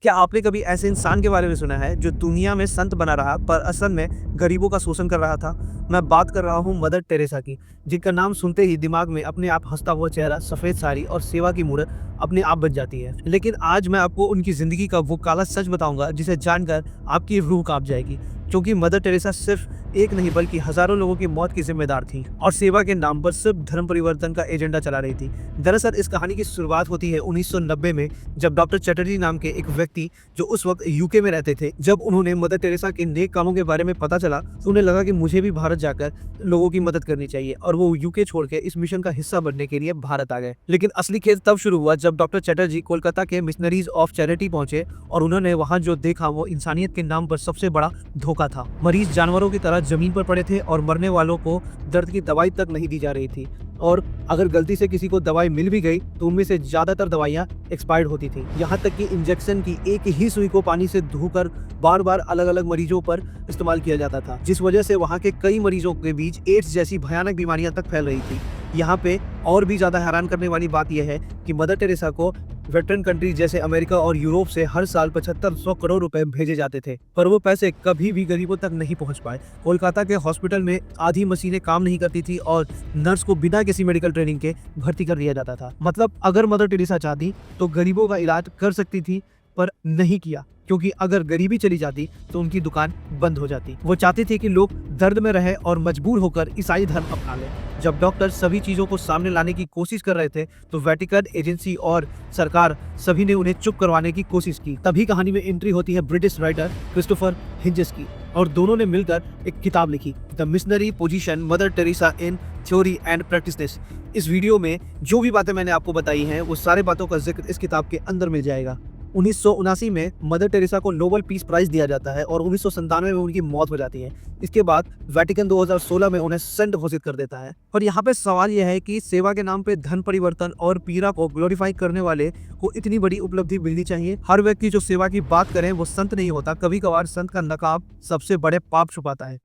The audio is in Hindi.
क्या आपने कभी ऐसे इंसान के बारे में सुना है जो दुनिया में संत बना रहा पर असल में गरीबों का शोषण कर रहा था? मैं बात कर रहा हूँ मदर टेरेसा की, जिनका नाम सुनते ही दिमाग में अपने आप हंसता हुआ चेहरा, सफेद साड़ी और सेवा की मूर्त अपने आप बन जाती है। लेकिन आज मैं आपको उनकी जिंदगी का वो काला सच बताऊंगा जिसे जानकर आपकी रूह कांप जाएगी। क्योंकि मदर टेरेसा सिर्फ एक नहीं बल्कि हजारों लोगों की मौत की जिम्मेदार थी और सेवा के नाम पर सिर्फ धर्म परिवर्तन का एजेंडा चला रही थी। दरअसल इस कहानी की शुरुआत होती है 1990 में, जब डॉक्टर चटर्जी नाम के एक व्यक्ति जो उस वक्त यूके में रहते थे, जब उन्होंने मदर टेरेसा के नेक कामों के बारे में पता चला तो उन्हें लगा कि मुझे भी भारत जाकर लोगों की मदद करनी चाहिए और वो यूके छोड़ के इस मिशन का हिस्सा बनने के लिए भारत आ गए। लेकिन असली खेल तब शुरू हुआ जब डॉक्टर चटर्जी कोलकाता के मिशनरीज ऑफ चैरिटी पहुंचे और उन्होंने वहां जो देखा वो इंसानियत के नाम पर सबसे बड़ा धोखा था। मरीज जानवरों की तरह जमीन पर पड़े थे और मरने वालों को दर्द की दवाई तक नहीं दी जा रही थी, और अगर गलती से किसी को दवाई मिल भी गई तो उनमें से ज्यादातर दवाइयां एक्सपायर्ड होती थी। यहाँ तक कि इंजेक्शन की एक ही सुई को पानी से धोकर बार बार अलग अलग मरीजों पर इस्तेमाल किया जाता था, जिस वजह से वहाँ के कई मरीजों के बीच एड्स जैसी भयानक बीमारियां तक फैल रही थी। यहाँ पे और भी ज्यादा हैरान करने वाली बात यह है कि मदर टेरेसा को वेस्टर्न कंट्रीज जैसे अमेरिका और यूरोप से हर साल 7500 करोड़ रुपए भेजे जाते थे, पर वो पैसे कभी भी गरीबों तक नहीं पहुंच पाए। कोलकाता के हॉस्पिटल में आधी मशीनें काम नहीं करती थी और नर्स को बिना किसी मेडिकल ट्रेनिंग के भर्ती कर दिया जाता था। मतलब अगर मदर टेरेसा चाहती तो गरीबों का इलाज कर सकती थी, पर नहीं किया, क्योंकि अगर गरीबी चली जाती तो उनकी दुकान बंद हो जाती। वो चाहती थी कि लोग दर्द में रहे और मजबूर होकर ईसाई धर्म अपना लें। जब डॉक्टर सभी चीजों को सामने लाने की कोशिश कर रहे थे तो वेटिकन एजेंसी और सरकार सभी ने उन्हें चुप करवाने की कोशिश की। तभी कहानी में एंट्री होती है ब्रिटिश राइटर क्रिस्टोफर हिंजेस की, और दोनों ने मिलकर एक किताब लिखी, the missionary position mother Teresa in theory and practice. इस वीडियो में जो भी बातें मैंने आपको बताई हैं वो सारी बातों का जिक्र इस किताब के अंदर मिल जाएगा। 1979 में मदर टेरेसा को नोबेल पीस प्राइज दिया जाता है और 1997 में उनकी मौत हो जाती है। इसके बाद वेटिकन 2016 में उन्हें सेंट घोषित कर देता है। और यहाँ पे सवाल यह है कि सेवा के नाम पे धन परिवर्तन और पीड़ा को ग्लोरीफाई करने वाले को इतनी बड़ी उपलब्धि मिलनी चाहिए? हर व्यक्ति जो सेवा की बात करे वो संत नहीं होता। कभी कभार संत का नकाब सबसे बड़े पाप छुपाता है।